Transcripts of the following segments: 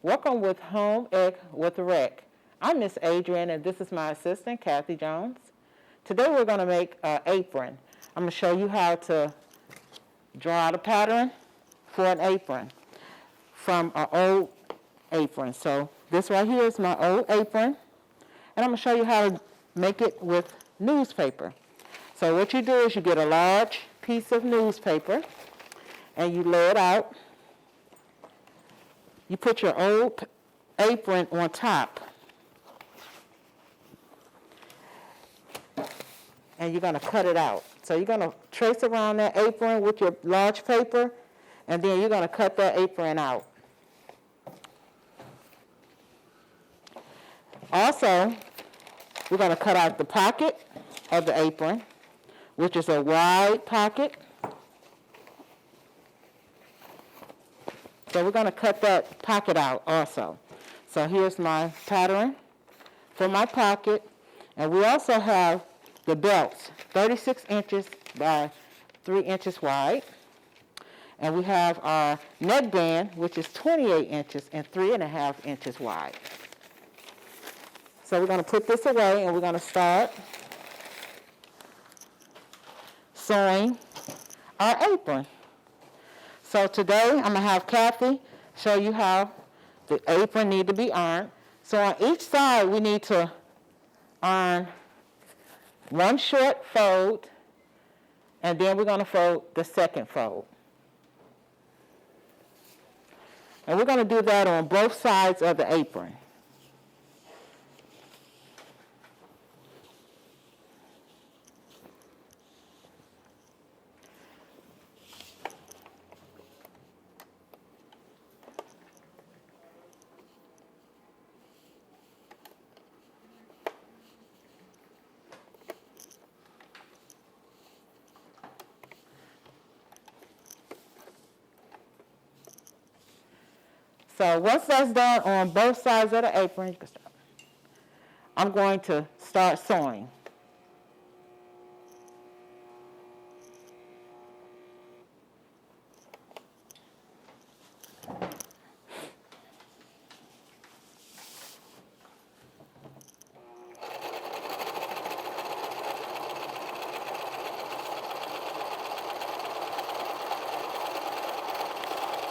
Welcome with Home Ec with Rec. I'm Miss Adrian and this is my assistant, Kathy Jones. Today we're going to make an apron. I'm going to show you how to draw out a pattern for an apron from an old apron. So this right here is my old apron, and I'm going to show you how to make it with newspaper. So what you do is you get a large piece of newspaper and you lay it out. You put your old apron on top. And you're going to cut it out. So you're going to trace around that apron with your large paper, and then you're going to cut that apron out. Also, we're going to cut out the pocket of the apron, which is a wide pocket. So we're going to cut that pocket out also. So here's my pattern for my pocket. And we also have the belts, 36 inches by 3 inches wide. And we have our neckband, which is 28 inches and 3.5 inches wide. So we're going to put this away and we're going to start sewing our apron. So today I'm going to have Kathy show you how the apron need to be ironed. So on each side we need to iron one short fold, and then we're going to fold the second fold. And we're going to do that on both sides of the apron. So once that's done on both sides of the apron, you can start. I'm going to start sewing.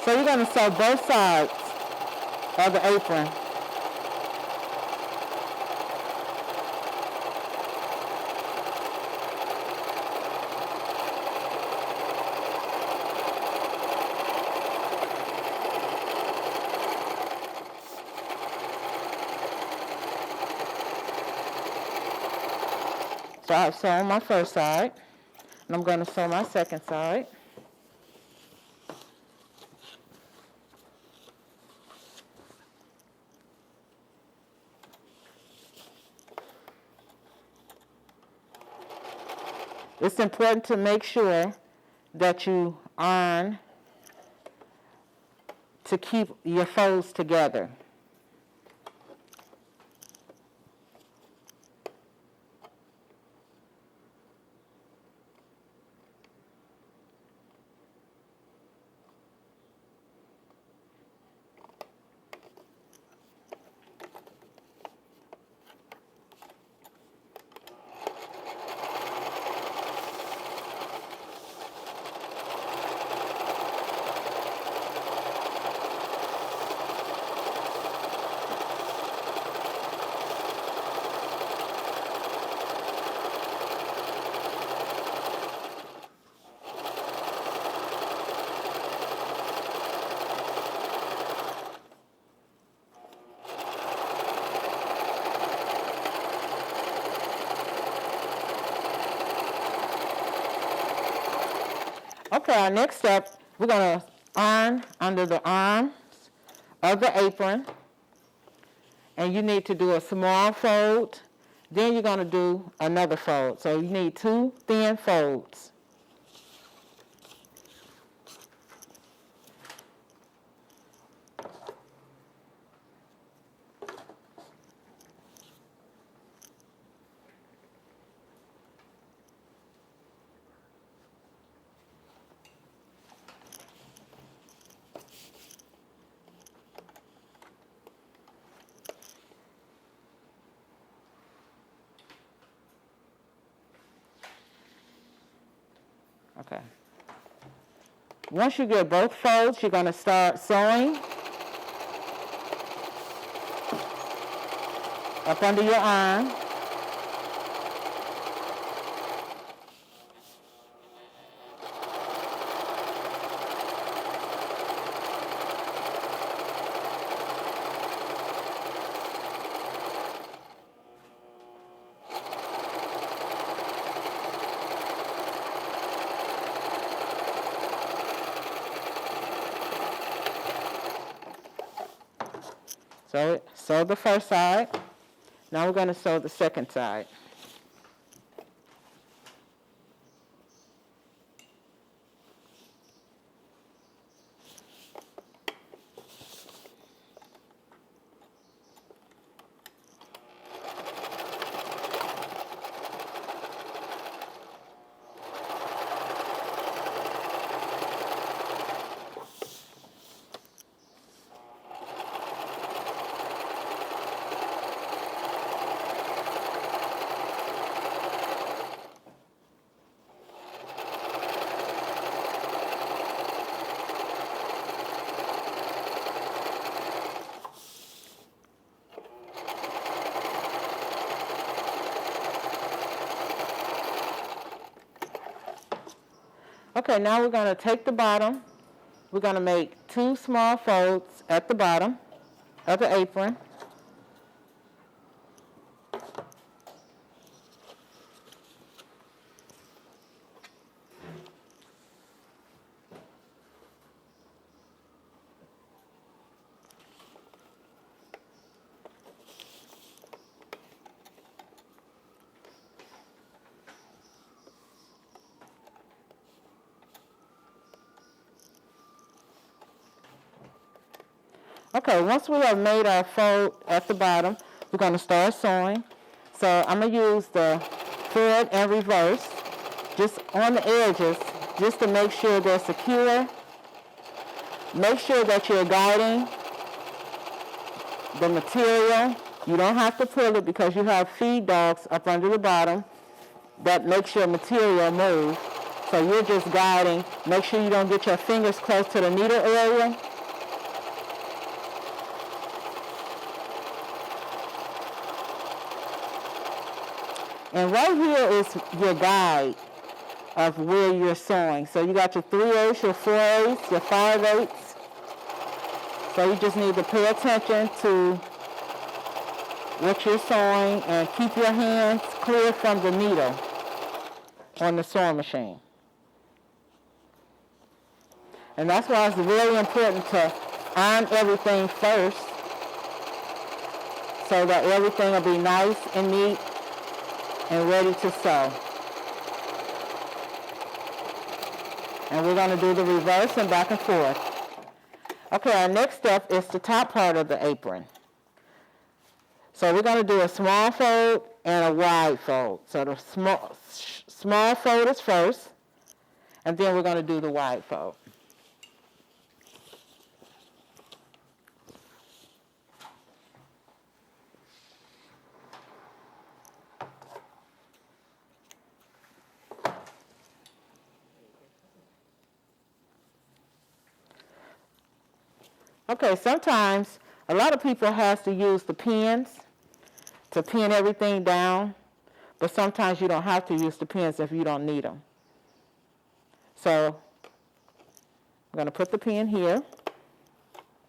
So you're going to sew both sides of the apron. So I've sewn my first side, and I'm going to sew my second side. It's important to make sure that you iron to keep your folds together. Okay, our next step, we're going to iron under the arms of the apron. And you need to do a small fold. Then you're going to do another fold. So you need 2 thin folds. Okay. Once you get both folds, you're going to start sewing up under your arm. So sew the first side. Now we're going to sew the second side. Okay, now we're going to take the bottom. We're going to make 2 small folds at the bottom of the apron. Okay, once we have made our fold at the bottom, we're going to start sewing. So I'm going to use the forward and reverse just on the edges just to make sure they're secure. Make sure that you're guiding the material. You don't have to pull it because you have feed dogs up under the bottom that makes your material move. So you're just guiding. Make sure you don't get your fingers close to the needle area. And right here is your guide of where you're sewing. So you got your 3/8, your 4/8, your 5/8. So you just need to pay attention to what you're sewing and keep your hands clear from the needle on the sewing machine. And that's why it's really important to iron everything first so that everything will be nice and neat and ready to sew. And we're going to do the reverse and back and forth. Okay, our next step is the top part of the apron. So we're going to do a small fold and a wide fold. So the small fold is first, and then we're going to do the wide fold. Okay, sometimes a lot of people have to use the pins to pin everything down, but sometimes you don't have to use the pins if you don't need them. So I'm going to put the pin here,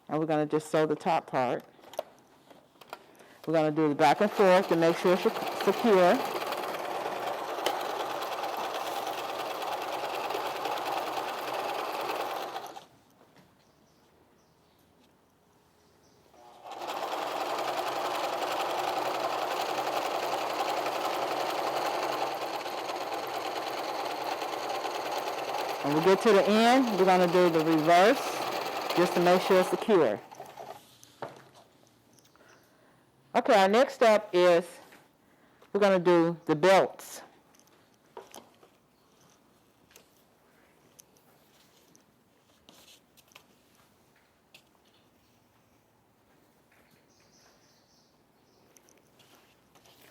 and we're going to just sew the top part. We're going to do the back and forth to make sure it's secure. When we get to the end, we're going to do the reverse just to make sure it's secure. Okay, our next step is we're going to do the belts.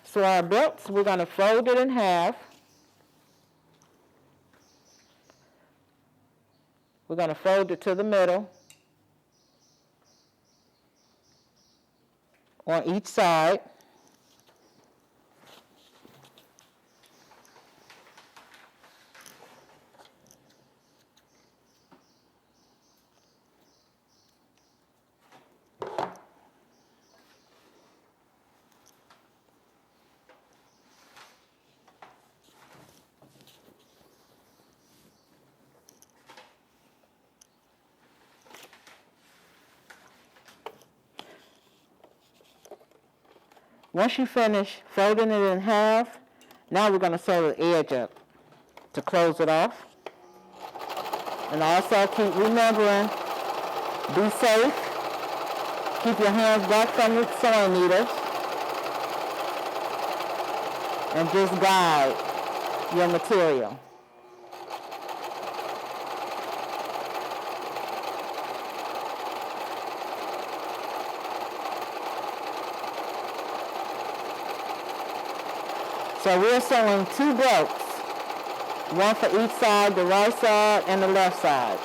So our belts, we're going to fold it in half. We're going to fold it to the middle on each side. Once you finish folding it in half, now we're going to sew the edge up to close it off. And also keep remembering, be safe. Keep your hands back from the sewing needles. And just guide your material. So we're sewing 2 belts, one for each side, the right side and the left side.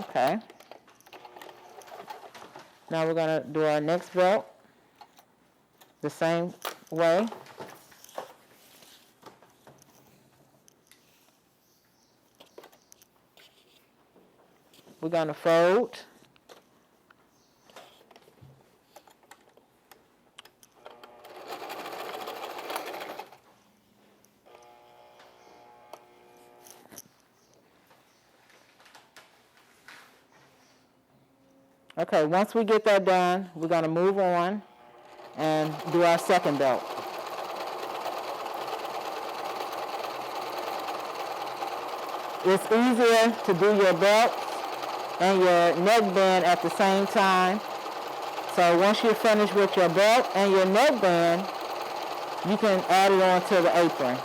Okay. Now we're going to do our next belt the same way. We're going to fold. Okay, once we get that done, we're going to move on and do our second belt. It's easier to do your belt and your neckband at the same time. So once you're finished with your belt and your neckband, you can add it on to the apron.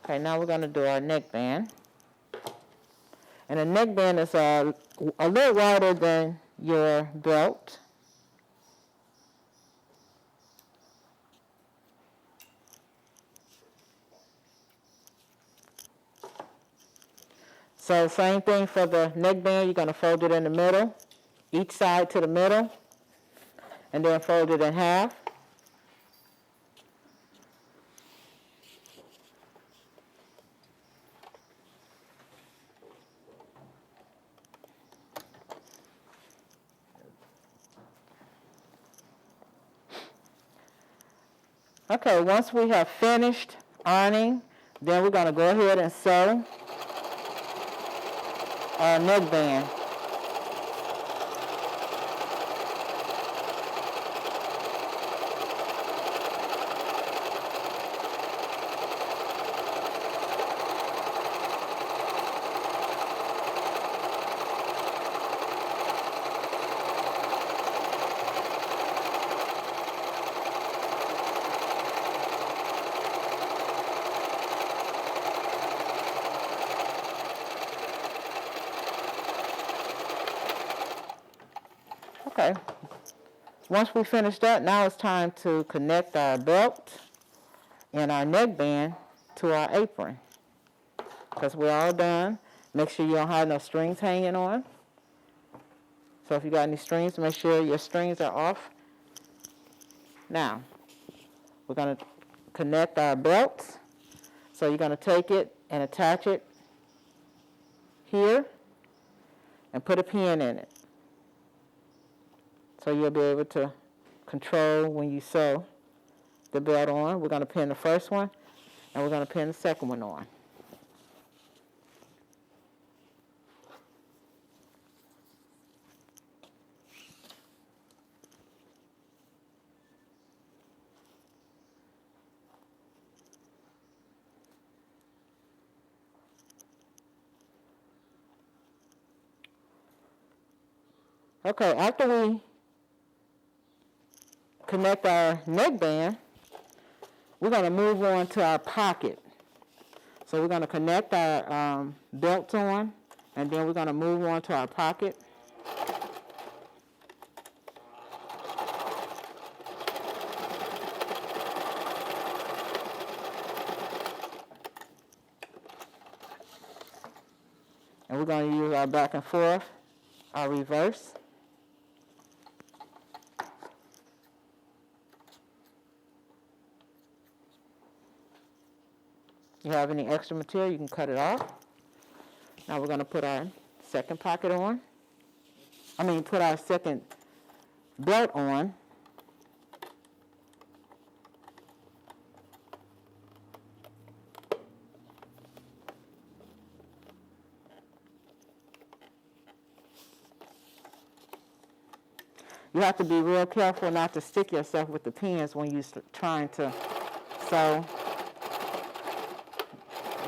Okay, now we're going to do our neckband. And the neckband is a little wider than your belt. So same thing for the neckband. You're going to fold it in the middle, each side to the middle, and then fold it in half. Okay, once we have finished ironing, then we're going to go ahead and sew our neckband. Okay, once we finish that, now it's time to connect our belt and our neckband to our apron. Because we're all done. Make sure you don't have no strings hanging on. So if you got any strings, make sure your strings are off. Now, we're going to connect our belts. So you're going to take it and attach it here and put a pin in it. So you'll be able to control when you sew the belt on. We're going to pin the first one, and we're going to pin the second one on. Okay, after we connect our neckband, we're going to move on to our pocket. So we're going to connect our belts on, and then we're going to move on to our pocket. And we're going to use our back and forth, our reverse. If you have any extra material, you can cut it off. Now we're going to put our second pocket on. Put our second belt on. You have to be real careful not to stick yourself with the pins when you're trying to sew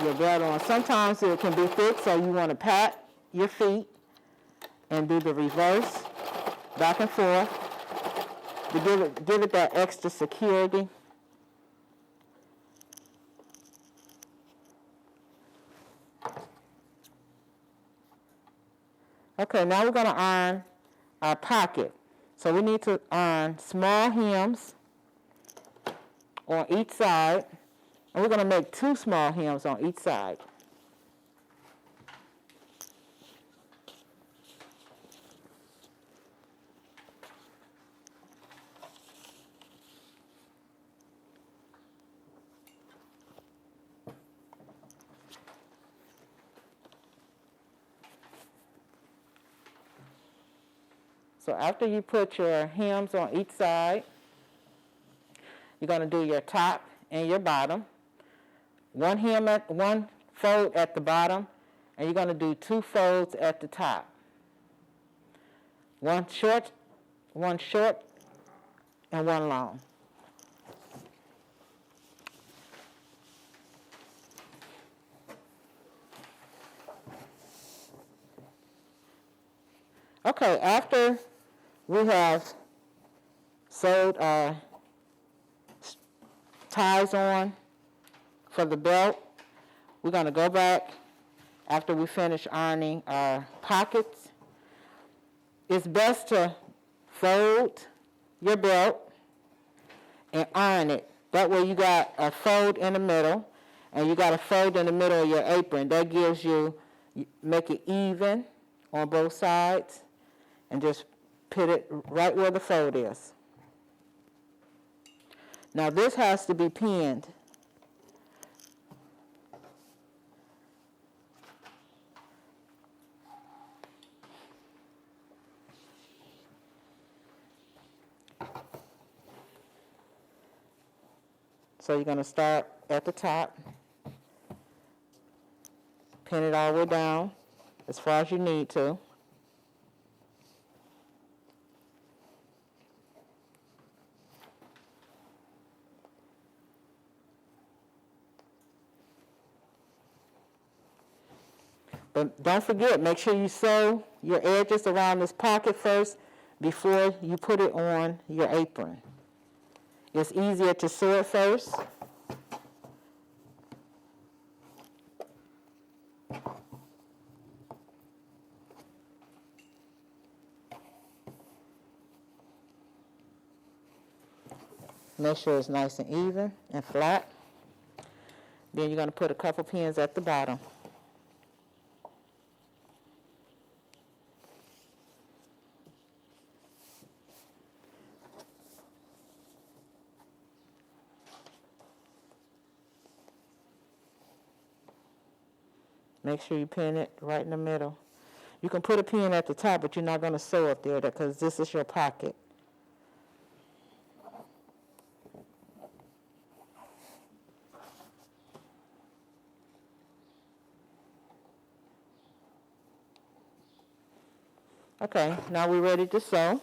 your belt on. Sometimes it can be thick, so you want to pat your feet and do the reverse, back and forth, to give it that extra security. Okay, now we're going to iron our pocket. So we need to iron small hems on each side, and we're going to make 2 small hems on each side. So after you put your hems on each side, you're going to do your top and your bottom. One fold at the bottom, and you're going to do 2 folds at the top. One short, and one long. Okay, after we have sewed our ties on for the belt, we're going to go back after we finish ironing our pockets. It's best to fold your belt and iron it. That way you got a fold in the middle, and you got a fold in the middle of your apron. That gives you, make it even on both sides, and just put it right where the fold is. Now this has to be pinned. So you're going to start at the top, pin it all the way down as far as you need to. But don't forget, make sure you sew your edges around this pocket first before you put it on your apron. It's easier to sew it first. Make sure it's nice and even and flat. Then you're going to put a couple pins at the bottom. Make sure you pin it right in the middle. You can put a pin at the top, but you're not going to sew up there because this is your pocket. Okay, now we're ready to sew.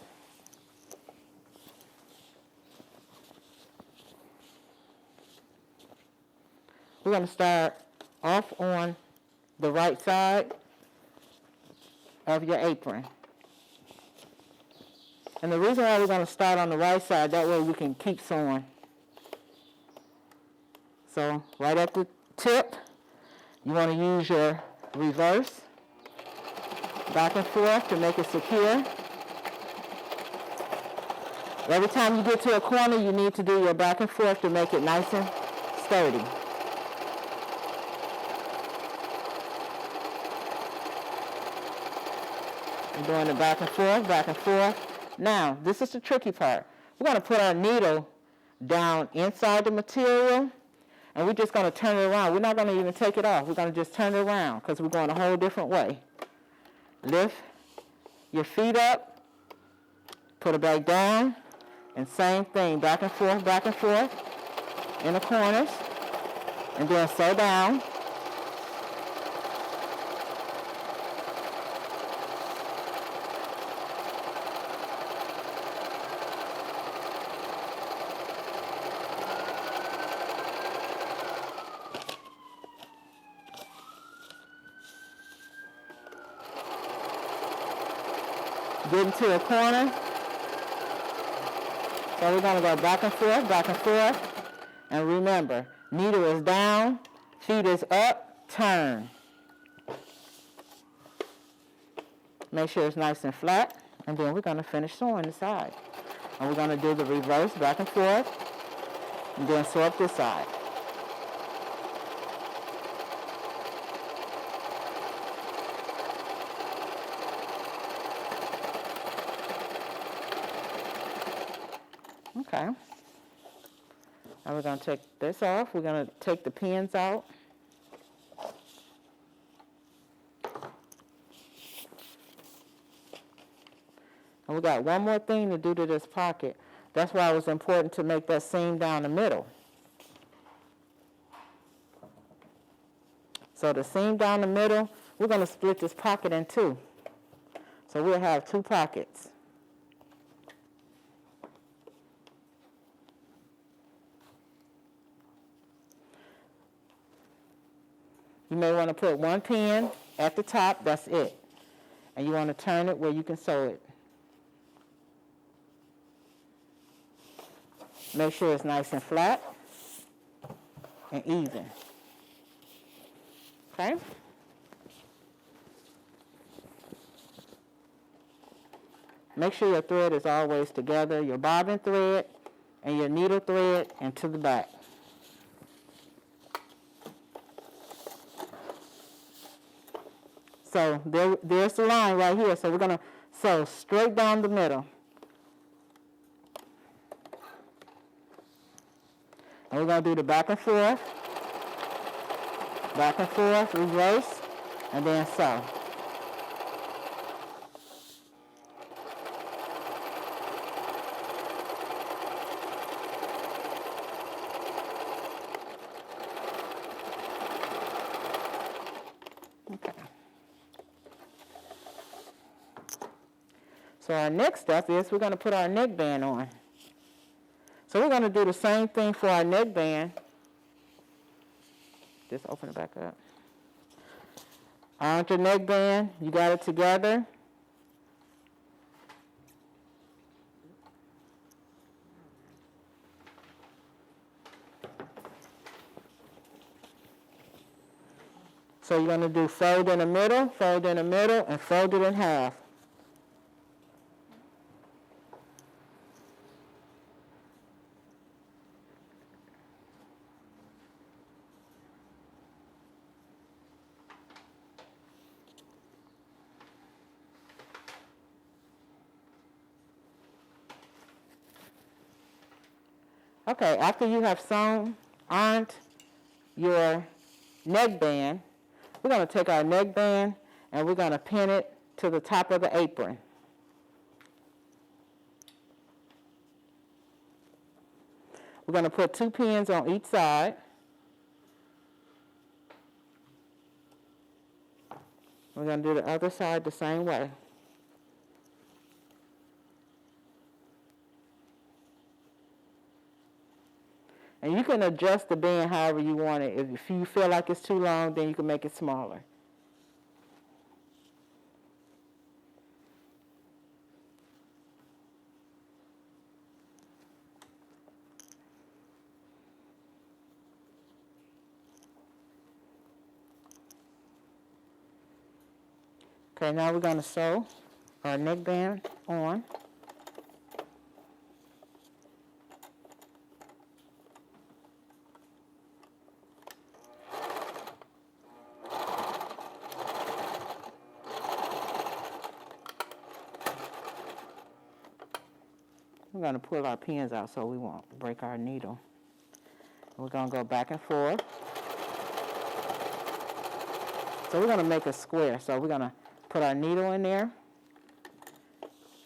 We're going to start off on the right side of your apron. And the reason why we're going to start on the right side, that way we can keep sewing. So right at the tip, you want to use your reverse, back and forth to make it secure. Every time you get to a corner, you need to do your back and forth to make it nice and sturdy. You're doing the back and forth, back and forth. Now, this is the tricky part. We're going to put our needle down inside the material, and we're just going to turn it around. We're not going to even take it off. We're going to just turn it around because we're going a whole different way. Lift your feet up, put it back down, and same thing, back and forth in the corners, and then sew down. Get into a corner. So we're going to go back and forth. And remember, needle is down, feet is up, turn. Make sure it's nice and flat. And then we're going to finish sewing the side. And we're going to do the reverse, back and forth. And then sew up this side. Okay. Now we're going to take this off. We're going to take the pins out. And we got one more thing to do to this pocket. That's why it was important to make that seam down the middle. So the seam down the middle, we're going to split this pocket in two. So we'll have two pockets. You may want to put one pin at the top, that's it. And you want to turn it where you can sew it. Make sure it's nice and flat and even. Okay? Make sure your thread is always together, your bobbin thread and your needle thread, and to the back. So there's the line right here. So we're going to sew straight down the middle. And we're going to do the back and forth, reverse, and then sew. Okay. So our next step is we're going to put our neckband on. So we're going to do the same thing for our neckband. Just open it back up. On your neckband, you got it together. So you're going to do fold in the middle, and fold it in half. Okay, after you have sewn on your neckband, we're going to take our neckband and we're going to pin it to the top of the apron. We're going to put 2 pins on each side. We're going to do the other side the same way. And you can adjust the band however you want it. If you feel like it's too long, then you can make it smaller. Okay, now we're going to sew our neckband on. We're going to pull our pins out so we won't break our needle. We're going to go back and forth. So we're going to make a square. So we're going to put our needle in there.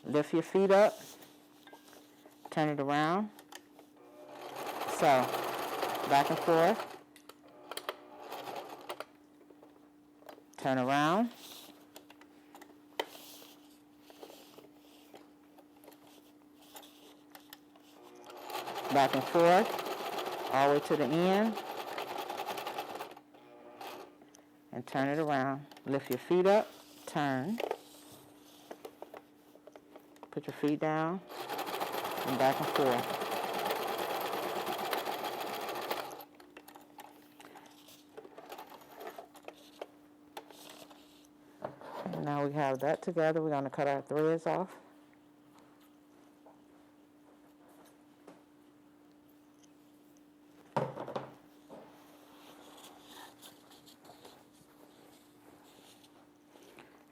Lift your feet up. Turn it around. So back and forth. Turn around. Back and forth, all the way to the end, and turn it around. Lift your feet up, turn, put your feet down, and back and forth. And now we have that together. We're going to cut our threads off.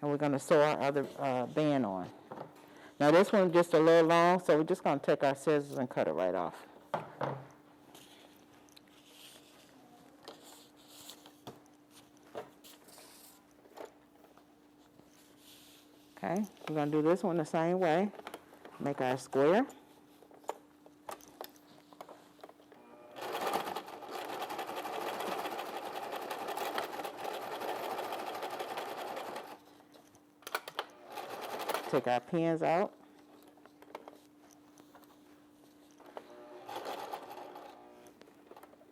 And we're going to sew our other band on. Now this one's just a little long, so we're just going to take our scissors and cut it right off. Okay, we're going to do this one the same way. Make our square. Take our pins out.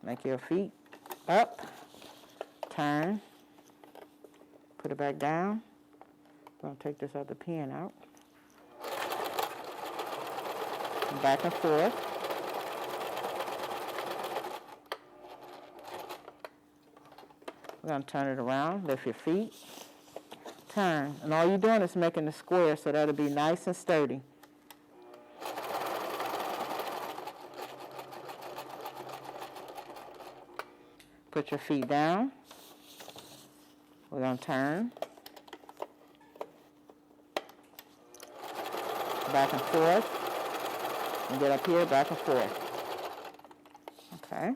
Make your feet up. Turn. Put it back down. I'm going to take this other pin out. Back and forth. We're going to turn it around. Lift your feet. Turn. And all you're doing is making the square so that'll be nice and sturdy. Put your feet down. We're going to turn. Back and forth. And get up here, back and forth. Okay.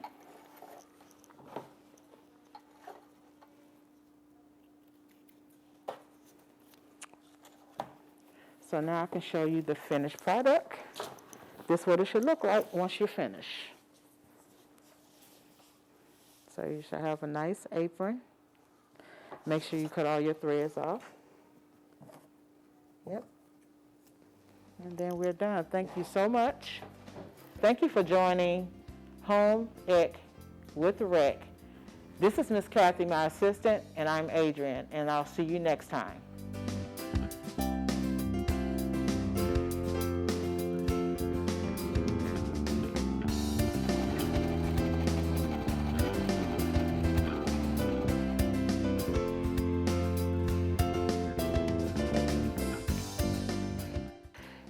So now I can show you the finished product. This is what it should look like once you're finished. So you should have a nice apron. Make sure you cut all your threads off. Yep. And then we're done. Thank you so much. Thank you for joining Home Ec with the Rec. This is Miss Kathy, my assistant, and I'm Adrian, and I'll see you next time.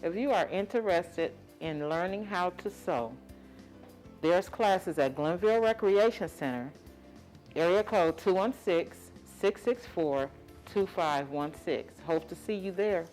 If you are interested in learning how to sew, there's classes at Glenville Recreation Center, area code 216-664-2516. Hope to see you there.